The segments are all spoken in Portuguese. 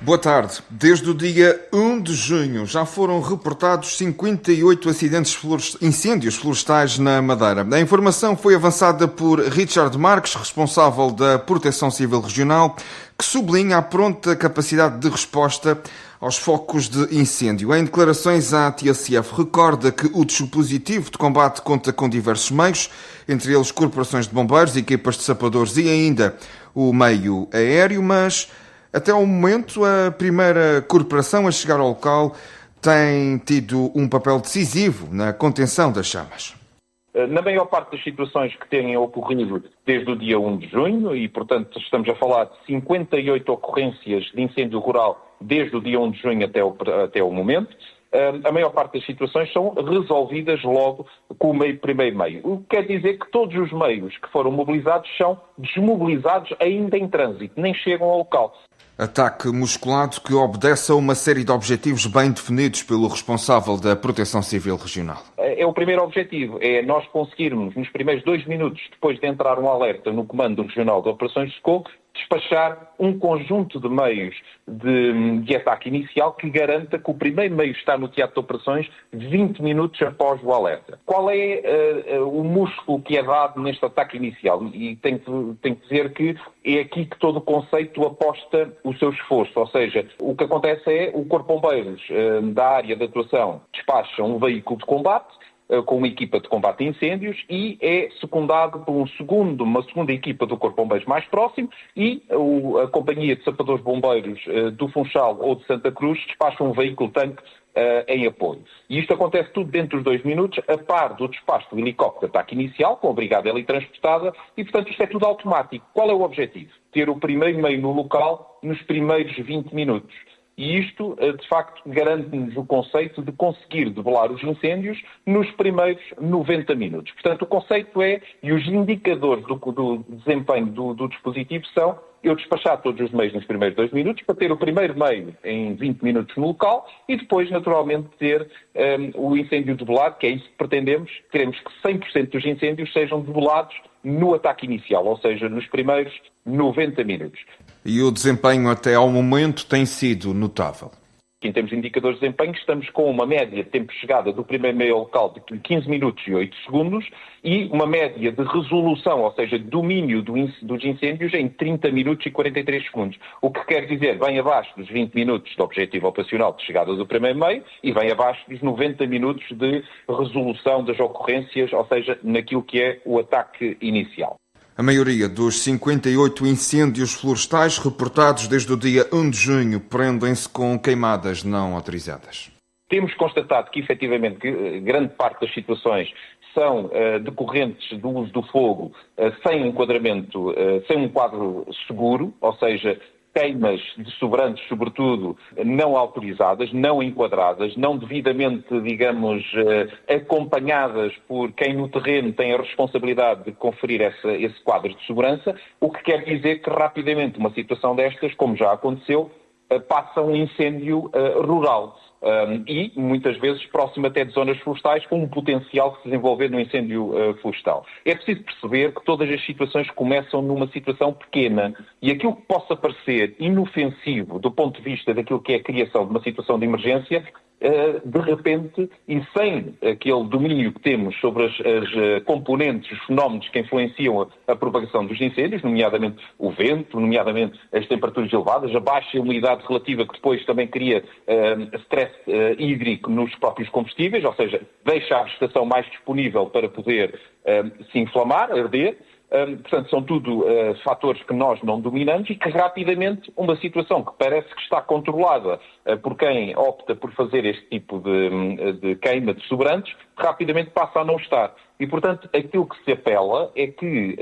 Boa tarde. Desde o dia 1 de junho já foram reportados 58 incêndios florestais na Madeira. A informação foi avançada por Richard Marques, responsável da Proteção Civil Regional, que sublinha a pronta capacidade de resposta aos focos de incêndio. Em declarações à TSF, recorda que o dispositivo de combate conta com diversos meios, entre eles corporações de bombeiros, equipas de sapadores e ainda o meio aéreo, mas até ao momento, a primeira corporação a chegar ao local tem tido um papel decisivo na contenção das chamas. Na maior parte das situações que têm ocorrido desde o dia 1 de junho, e portanto estamos a falar de 58 ocorrências de incêndio rural desde o dia 1 de junho até o momento, a maior parte das situações são resolvidas logo com o primeiro meio. O que quer dizer que todos os meios que foram mobilizados são desmobilizados ainda em trânsito, nem chegam ao local. Ataque musculado que obedece a uma série de objetivos bem definidos pelo responsável da Proteção Civil Regional. É o primeiro objetivo, é nós conseguirmos, nos primeiros 2 minutos, depois de entrar um alerta no Comando Regional de Operações de Socorro, despachar um conjunto de meios de ataque inicial que garanta que o primeiro meio está no teatro de operações 20 minutos após o alerta. Qual é o músculo que é dado neste ataque inicial? E tenho que dizer que é aqui que todo o conceito aposta o seu esforço. Ou seja, o que acontece é o Corpo de Bombeiros da área de atuação despacha um veículo de combate com uma equipa de combate a incêndios e é secundado por uma segunda equipa do Corpo de Bombeiros mais próximo e a Companhia de Sapadores Bombeiros do Funchal ou de Santa Cruz despacha um veículo-tanque em apoio. E isto acontece tudo dentro dos 2 minutos, a par do despacho do helicóptero de ataque inicial, com a brigada transportada, e portanto isto é tudo automático. Qual é o objetivo? Ter o primeiro meio no local nos primeiros 20 minutos. E isto, de facto, garante-nos o conceito de conseguir debelar os incêndios nos primeiros 90 minutos. Portanto, o conceito é, e os indicadores do desempenho do dispositivo são, eu despachar todos os meios nos primeiros 2 minutos, para ter o primeiro meio em 20 minutos no local e depois, naturalmente, ter o incêndio debelado, que é isso que pretendemos. Queremos que 100% dos incêndios sejam debelados no ataque inicial, ou seja, nos primeiros 90 minutos. E o desempenho até ao momento tem sido notável. Em termos de indicadores de desempenho, estamos com uma média de tempo de chegada do primeiro meio local de 15 minutos e 8 segundos e uma média de resolução, ou seja, domínio dos incêndios em 30 minutos e 43 segundos. O que quer dizer, bem abaixo dos 20 minutos do objetivo operacional de chegada do primeiro meio e bem abaixo dos 90 minutos de resolução das ocorrências, ou seja, naquilo que é o ataque inicial. A maioria dos 58 incêndios florestais reportados desde o dia 1 de junho prendem-se com queimadas não autorizadas. Temos constatado que, efetivamente, grande parte das situações são decorrentes do uso do fogo sem enquadramento, sem um quadro seguro, ou seja, queimas de sobrantes, sobretudo, não autorizadas, não enquadradas, não devidamente, digamos, acompanhadas por quem no terreno tem a responsabilidade de conferir esse quadro de segurança, o que quer dizer que rapidamente uma situação destas, como já aconteceu, passa um incêndio rural. E, muitas vezes, próximo até de zonas florestais, com um potencial de se desenvolver no incêndio florestal. É preciso perceber que todas as situações começam numa situação pequena e aquilo que possa parecer inofensivo do ponto de vista daquilo que é a criação de uma situação de emergência, de repente, e sem aquele domínio que temos sobre as componentes, os fenómenos que influenciam a propagação dos incêndios, nomeadamente o vento, nomeadamente as temperaturas elevadas, a baixa umidade relativa que depois também cria stress hídrico nos próprios combustíveis, ou seja, deixa a vegetação mais disponível para poder se inflamar, arder. Portanto, são tudo fatores que nós não dominamos e que rapidamente uma situação que parece que está controlada por quem opta por fazer este tipo de queima de sobrantes, rapidamente passa a não estar. E, portanto, aquilo que se apela é que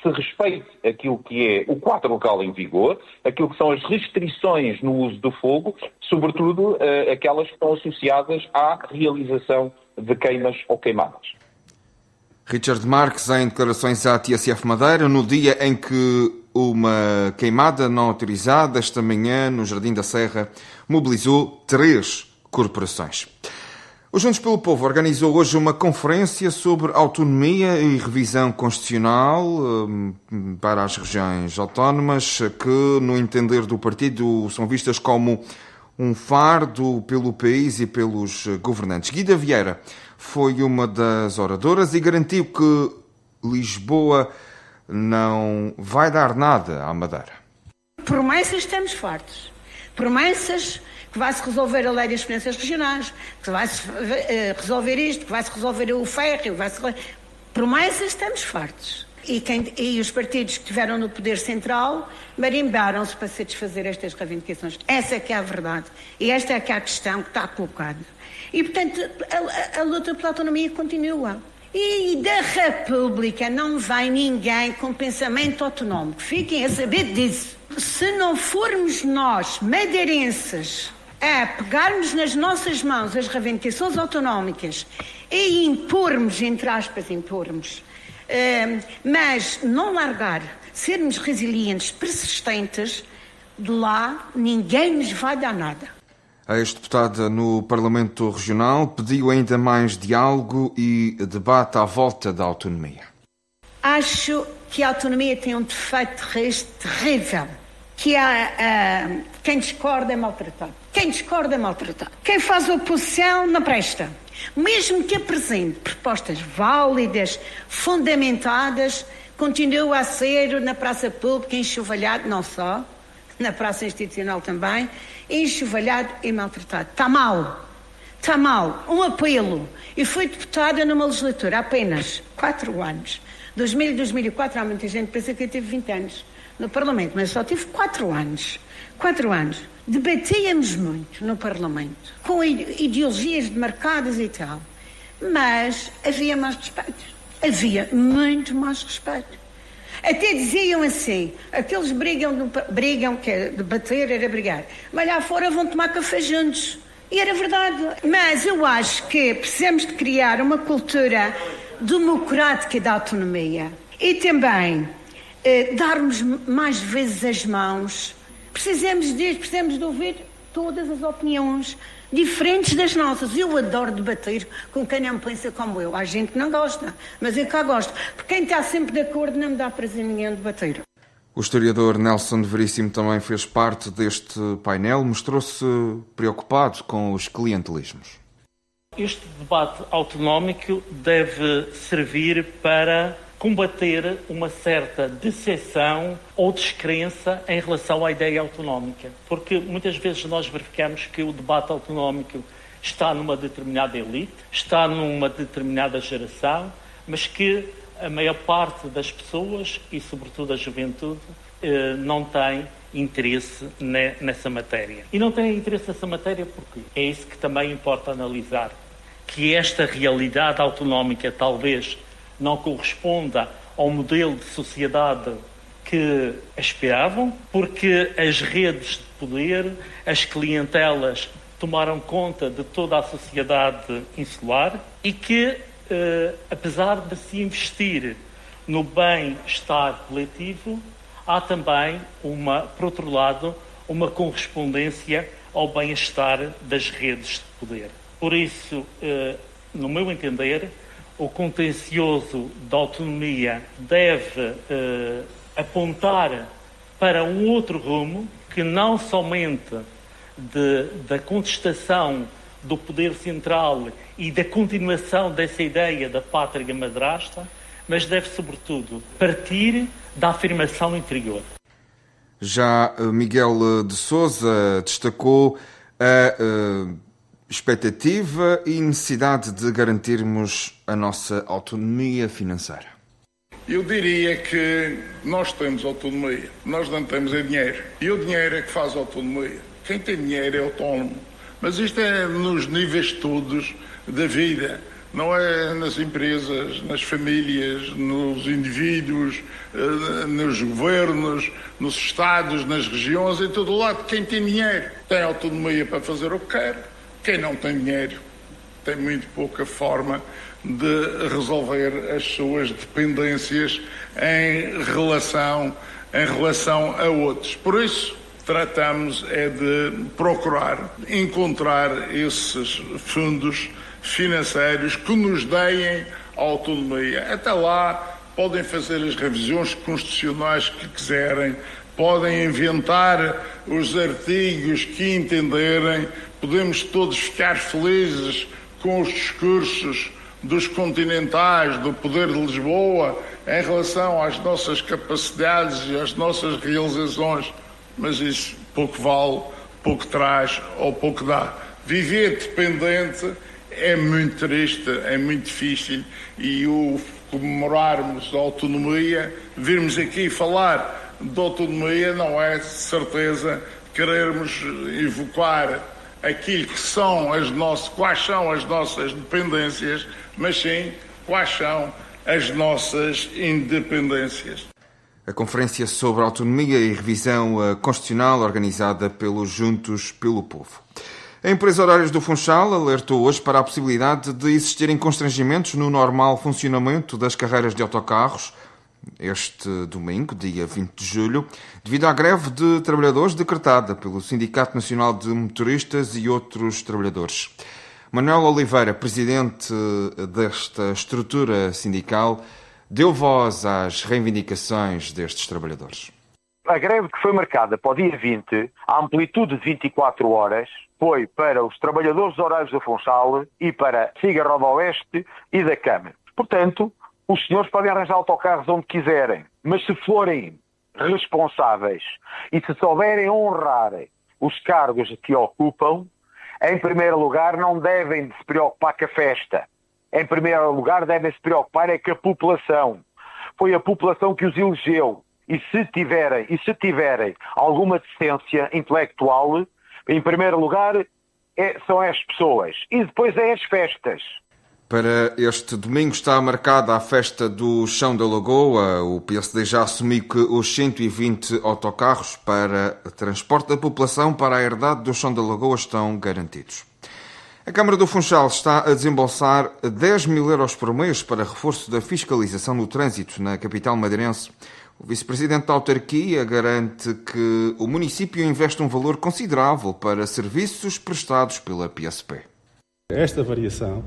se respeite aquilo que é o quadro legal em vigor, aquilo que são as restrições no uso do fogo, sobretudo aquelas que estão associadas à realização de queimas ou queimadas. Richard Marques, em declarações à TSF Madeira, no dia em que uma queimada não autorizada, esta manhã, no Jardim da Serra, mobilizou 3 corporações. O Juntos pelo Povo organizou hoje uma conferência sobre autonomia e revisão constitucional para as regiões autónomas que, no entender do partido, são vistas como um fardo pelo país e pelos governantes. Guida Vieira foi uma das oradoras e garantiu que Lisboa não vai dar nada à Madeira. Promessas estamos fartos. Promessas que vai-se resolver a lei das finanças regionais, que vai-se resolver isto, que vai-se resolver o férreo, promessas estamos fartos. E os partidos que estiveram no poder central marimbaram-se para satisfazer estas reivindicações. Essa é que é a verdade. E esta é que é a questão que está colocada. E, portanto, a luta pela autonomia continua. E da República não vai ninguém com pensamento autonómico. Fiquem a saber disso. Se não formos nós, madeirenses, a pegarmos nas nossas mãos as reivindicações autonómicas e impormos, entre aspas, mas não largar, sermos resilientes, persistentes, de lá ninguém nos vai dar nada. A ex-deputada no Parlamento Regional pediu ainda mais diálogo e debate à volta da autonomia. Acho que a autonomia tem um defeito de raiz terrível, que quem discorda é maltratado. Quem discorda é maltratado. Quem faz oposição não presta. Mesmo que apresente propostas válidas, fundamentadas, continua a ser na praça pública enxovalhado, não só, na praça institucional também, enxovalhado e maltratado. Está mal. Está mal. Um apelo. Eu fui deputada numa legislatura há apenas 4 anos. 2000 e 2004, há muita gente que pensa que eu tive 20 anos no Parlamento, mas só tive 4 anos. 4 anos. Debatíamos muito no Parlamento, com ideologias demarcadas e tal, mas havia mais respeito. Havia muito mais respeito. Até diziam assim, aqueles brigam, que é debater era brigar, mas lá fora vão tomar café juntos. E era verdade. Mas eu acho que precisamos de criar uma cultura democrática da autonomia e também darmos mais vezes as mãos. Precisamos de ouvir todas as opiniões diferentes das nossas. Eu adoro debater com quem não pensa como eu. Há gente que não gosta, mas eu cá gosto. Porque quem está sempre de acordo não me dá prazer nenhum debater. O historiador Nelson de Veríssimo também fez parte deste painel. Mostrou-se preocupado com os clientelismos. Este debate autonómico deve servir para combater uma certa decepção ou descrença em relação à ideia autonómica. Porque muitas vezes nós verificamos que o debate autonómico está numa determinada elite, está numa determinada geração, mas que a maior parte das pessoas, e sobretudo a juventude, não tem interesse nessa matéria. E não tem interesse nessa matéria porque é isso que também importa analisar, que esta realidade autonómica talvez não corresponda ao modelo de sociedade que aspiravam, porque as redes de poder, as clientelas tomaram conta de toda a sociedade insular e que, apesar de se investir no bem-estar coletivo, há também, por outro lado, uma correspondência ao bem-estar das redes de poder. Por isso, no meu entender, o contencioso da autonomia deve apontar para um outro rumo que não somente da contestação do poder central e da continuação dessa ideia da pátria madrasta, mas deve, sobretudo, partir da afirmação interior. Já Miguel de Sousa destacou a expectativa e necessidade de garantirmos a nossa autonomia financeira. Eu diria que nós temos autonomia, nós não temos dinheiro. E o dinheiro é que faz a autonomia. Quem tem dinheiro é autónomo. Mas isto é nos níveis todos da vida. Não é nas empresas, nas famílias, nos indivíduos, nos governos, nos estados, nas regiões, em todo lado. Quem tem dinheiro tem autonomia para fazer o que quer. Quem não tem dinheiro tem muito pouca forma de resolver as suas dependências em relação a outros. Por isso, tratamos de procurar encontrar esses fundos financeiros que nos deem autonomia. Até lá podem fazer as revisões constitucionais que quiserem, podem inventar os artigos que entenderem, podemos todos ficar felizes com os discursos dos continentais, do poder de Lisboa, em relação às nossas capacidades e às nossas realizações, mas isso pouco vale, pouco traz ou pouco dá. Viver dependente é muito triste, é muito difícil, e o comemorarmos a autonomia, virmos aqui falar de autonomia, não é de certeza querermos evocar aquilo que são quais são as nossas dependências, mas sim quais são as nossas independências. A Conferência sobre Autonomia e Revisão Constitucional, organizada pelos Juntos pelo Povo. A empresa Horários do Funchal alertou hoje para a possibilidade de existirem constrangimentos no normal funcionamento das carreiras de autocarros este domingo, dia 20 de julho, devido à greve de trabalhadores decretada pelo Sindicato Nacional de Motoristas e outros trabalhadores. Manuel Oliveira, presidente desta estrutura sindical, deu voz às reivindicações destes trabalhadores. A greve que foi marcada para o dia 20, a amplitude de 24 horas, foi para os trabalhadores dos Horários do Funchal e para a SIGA Rodoeste e da Câmara. Portanto, os senhores podem arranjar autocarros onde quiserem, mas se forem responsáveis e se souberem honrar os cargos que ocupam, em primeiro lugar não devem se preocupar com a festa. Em primeiro lugar devem se preocupar é com a população. Foi a população que os elegeu. E se tiverem alguma decência intelectual, em primeiro lugar são as pessoas e depois é as festas. Para este domingo está marcada a festa do Chão da Lagoa. O PSD já assumiu que os 120 autocarros para transporte da população para a herdade do Chão da Lagoa estão garantidos. A Câmara do Funchal está a desembolsar 10 mil euros por mês para reforço da fiscalização no trânsito na capital madeirense. O vice-presidente da autarquia garante que o município investe um valor considerável para serviços prestados pela PSP. Esta variação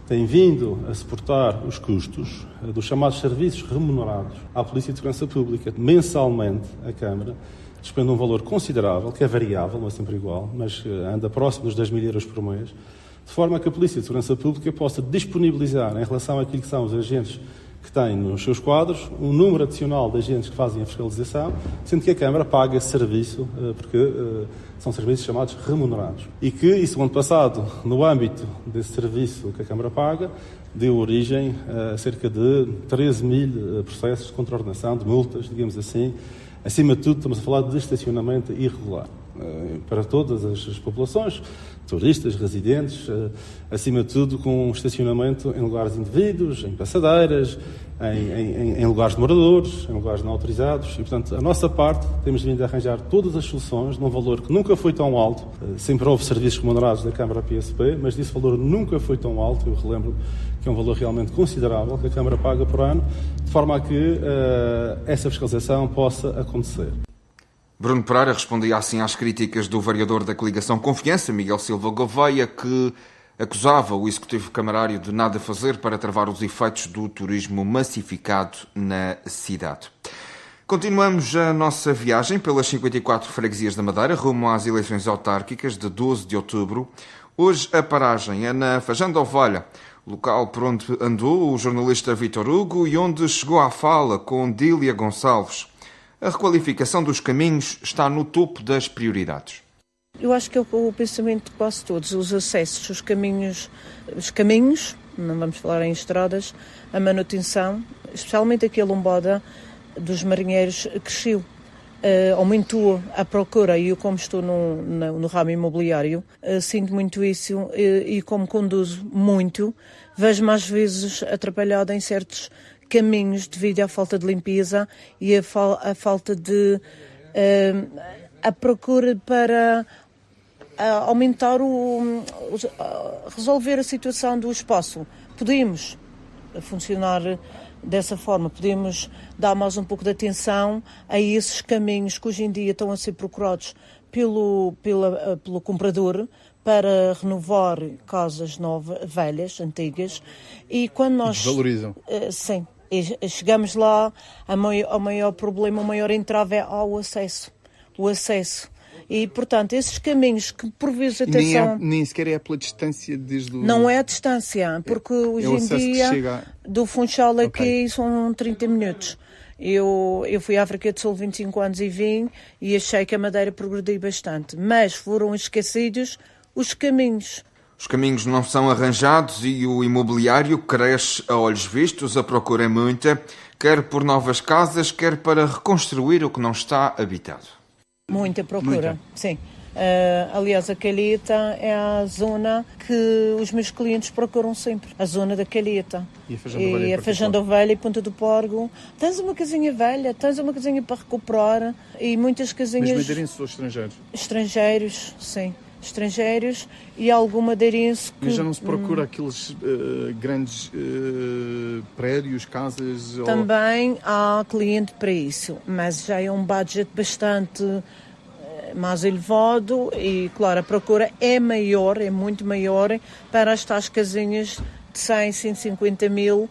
tem vindo a suportar os custos dos chamados serviços remunerados à Polícia de Segurança Pública. Mensalmente, a Câmara despende um valor considerável, que é variável, não é sempre igual, mas anda próximo dos 10 mil euros por mês, de forma que a Polícia de Segurança Pública possa disponibilizar, em relação àquilo que são os agentes que têm nos seus quadros, um número adicional de agentes que fazem a fiscalização, sendo que a Câmara paga esse serviço, porque são serviços chamados remunerados. E que isso, ano passado, no âmbito desse serviço que a Câmara paga, deu origem a cerca de 13 mil processos de contraordenação, de multas, digamos assim. Acima de tudo, estamos a falar de estacionamento irregular para todas as populações, turistas, residentes, acima de tudo com estacionamento em lugares indevidos, em passadeiras, em lugares de moradores, em lugares não autorizados. E, portanto, a nossa parte, temos vindo a arranjar todas as soluções num valor que nunca foi tão alto. Sempre houve serviços remunerados da Câmara PSP, mas desse valor nunca foi tão alto. Eu relembro que é um valor realmente considerável que a Câmara paga por ano, de forma a que essa fiscalização possa acontecer. Bruno Pereira respondia assim às críticas do vereador da coligação Confiança, Miguel Silva Gouveia, que acusava o executivo camarário de nada fazer para travar os efeitos do turismo massificado na cidade. Continuamos a nossa viagem pelas 54 freguesias da Madeira, rumo às eleições autárquicas de 12 de outubro. Hoje a paragem é na Fajã da Ovelha, local por onde andou o jornalista Vítor Hugo e onde chegou à fala com Dília Gonçalves. A requalificação dos caminhos está no topo das prioridades. Eu acho que é o pensamento de quase todos, os acessos, os caminhos, não vamos falar em estradas, a manutenção, especialmente aqui a lombada dos marinheiros, cresceu. Aumentou a procura e eu, como estou no ramo imobiliário, sinto muito isso e como conduzo muito, vejo-me às vezes atrapalhada em certos caminhos devido à falta de limpeza e a falta de a procura para aumentar resolver a situação do espaço. Podemos funcionar dessa forma, podemos dar mais um pouco de atenção a esses caminhos que hoje em dia estão a ser procurados pelo comprador, para renovar casas novas, velhas, antigas, e quando nós... Valorizam. Sim. E chegamos lá, o maior problema, o maior entrave é ao acesso. O acesso. E, portanto, esses caminhos que, por vezes, atenção... Nem sequer é pela distância desde o... Não é a distância, porque hoje em dia, do Funchal aqui são 30 minutos. Eu fui à África do Sul 25 anos e vim, e achei que a Madeira progrediu bastante. Mas foram esquecidos os caminhos. Os caminhos não são arranjados e o imobiliário cresce a olhos vistos, a procura é muita, quer por novas casas, quer para reconstruir o que não está habitado. Muita procura, sim. Aliás, a Calheta é a zona que os meus clientes procuram sempre, a zona da Calheta. E a Fajão da Ovelha e Ponta do Porgo. Tens uma casinha velha, tens uma casinha para recuperar e muitas casinhas... Mas madeirenses ou estrangeiros? Estrangeiros, sim. Estrangeiros e algum madeirense que... Mas já não se procura aqueles grandes prédios, casas? Também há cliente para isso, mas já é um budget bastante mais elevado e, claro, a procura é maior, é muito maior para as tais casinhas de 100, 150 mil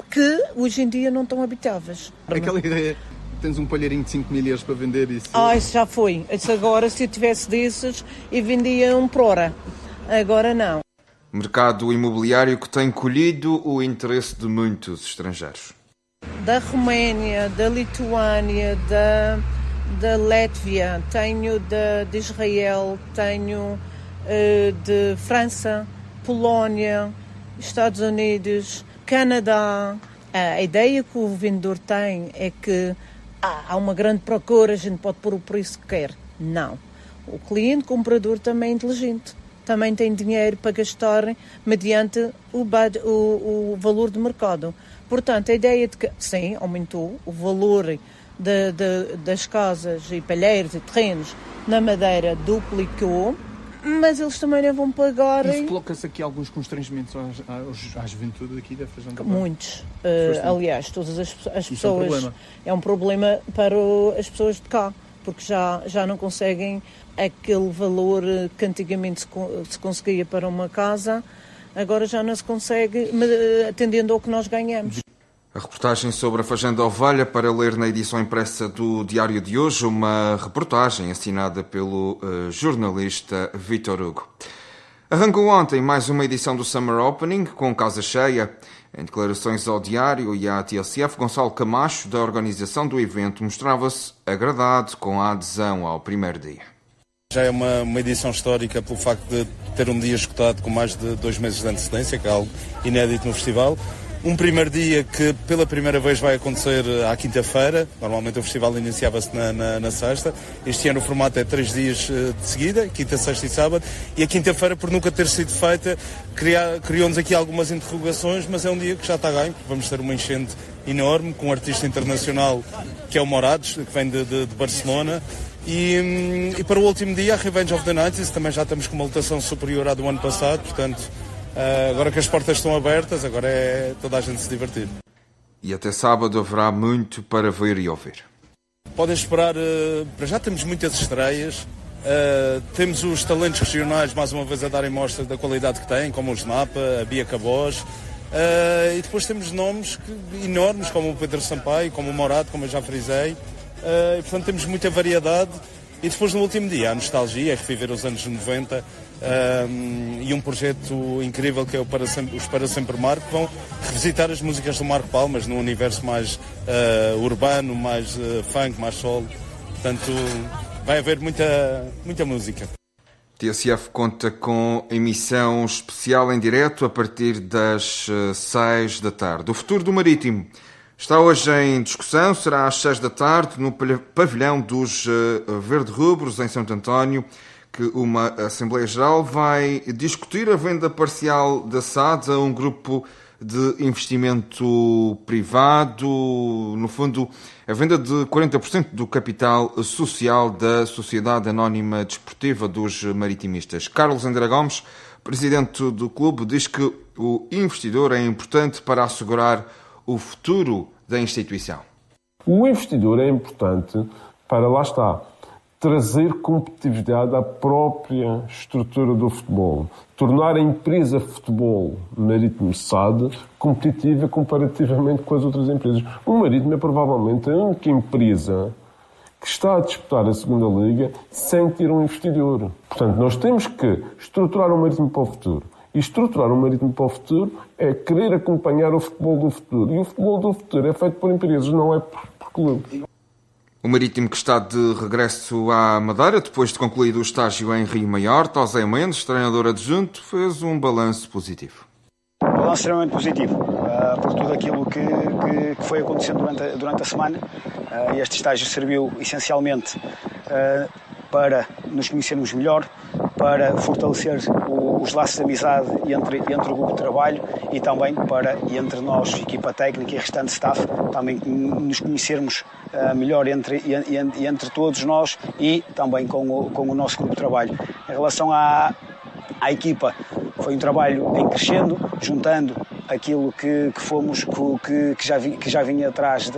que hoje em dia não estão habitáveis. Aquela ideia... Tens um palheirinho de 5 mil euros para vender isso? Isso já foi. Isso agora, se eu tivesse desses, eu vendia um por hora. Agora não. Mercado imobiliário que tem colhido o interesse de muitos estrangeiros. Da Roménia, da Lituânia, da Létvia, tenho de Israel, tenho de França, Polónia, Estados Unidos, Canadá. A ideia que o vendedor tem é que há uma grande procura, a gente pode pôr o preço que quer. Não. O cliente comprador também é inteligente. Também tem dinheiro para gastar mediante o valor de mercado. Portanto, a ideia de que, sim, aumentou o valor das casas e palheiros e terrenos na Madeira, duplicou, mas eles também não vão pagar... Isso coloca-se aqui alguns constrangimentos à juventude aqui da Fajão da Ovelha? Muitos. Aliás, todas as pessoas... É um problema para as pessoas de cá, porque já não conseguem aquele valor que antigamente se conseguia para uma casa, agora já não se consegue, atendendo ao que nós ganhamos. A reportagem sobre a Fajão da Ovelha para ler na edição impressa do Diário de hoje, uma reportagem assinada pelo jornalista Vítor Hugo. Arrancou ontem mais uma edição do Summer Opening, com casa cheia. Em declarações ao Diário e à TSF, Gonçalo Camacho, da organização do evento, mostrava-se agradado com a adesão ao primeiro dia. Já é uma edição histórica pelo facto de ter um dia esgotado com mais de 2 meses de antecedência, que é algo inédito no festival. Um primeiro dia que pela primeira vez vai acontecer à quinta-feira. Normalmente o festival iniciava-se na sexta. Este ano o formato é 3 dias de seguida, quinta, sexta e sábado. E a quinta-feira, por nunca ter sido feita, criou-nos aqui algumas interrogações, mas é um dia que já está ganho, porque vamos ter uma enchente enorme com um artista internacional que é o Morados, que vem de Barcelona. E para o último dia, a Revenge of the 90s, também já estamos com uma lotação superior à do ano passado, portanto... agora que as portas estão abertas, agora é toda a gente se divertir. E até sábado haverá muito para ver e ouvir. Podem esperar, para já temos muitas estreias, temos os talentos regionais mais uma vez a darem mostra da qualidade que têm, como o Snapa, a Bia Cabós, e depois temos nomes enormes como o Pedro Sampaio, como o Morado, como eu já frisei, e portanto temos muita variedade. E depois no último dia a nostalgia, é reviver os anos 90, e um projeto incrível que é os Para Sempre Marco, que vão revisitar as músicas do Marco Palmas num universo mais urbano, mais funk, mais soul. Portanto, vai haver muita música. TSF conta com emissão especial em direto a partir das 6 da tarde. O futuro do Marítimo está hoje em discussão, será às 6 da tarde no pavilhão dos Verde-Rubros, em Santo António, que uma Assembleia Geral vai discutir a venda parcial da SAD a um grupo de investimento privado, no fundo, a venda de 40% do capital social da Sociedade Anónima Desportiva dos Maritimistas. Carlos André Gomes, presidente do clube, diz que o investidor é importante para assegurar o futuro da instituição. O investidor é importante para, lá está, trazer competitividade à própria estrutura do futebol, tornar a empresa futebol Marítimo SAD competitiva comparativamente com as outras empresas. O Marítimo é provavelmente a única empresa que está a disputar a segunda liga sem ter um investidor. Portanto, nós temos que estruturar o Marítimo para o futuro. E estruturar o Marítimo para o futuro é querer acompanhar o futebol do futuro. E o futebol do futuro é feito por empresas, não é por clubes. O Marítimo, que está de regresso à Madeira, depois de concluído o estágio em Rio Maior, José Mendes, treinador adjunto, fez um balanço positivo. Um balanço extremamente positivo, por tudo aquilo que foi acontecendo durante a semana. Este estágio serviu essencialmente para nos conhecermos melhor, para fortalecer os laços de amizade entre o grupo de trabalho e também para, entre nós, equipa técnica e restante staff, também nos conhecermos melhor entre todos nós e também com o nosso grupo de trabalho. Em relação à equipa, foi um trabalho em crescendo, juntando aquilo que já vinha atrás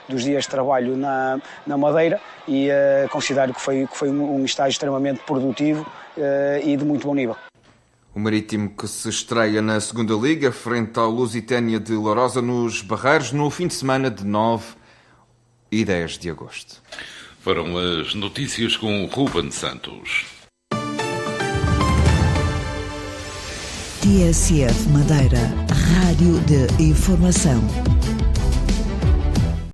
dos dias de trabalho na Madeira e considero que foi um estágio extremamente produtivo e de muito bom nível. O Marítimo, que se estreia na segunda liga frente ao Lusitânia de Lourosa nos Barreiros no fim de semana de 9 e 10 de agosto. Foram as notícias com Ruben Santos. TSF Madeira, Rádio de Informação.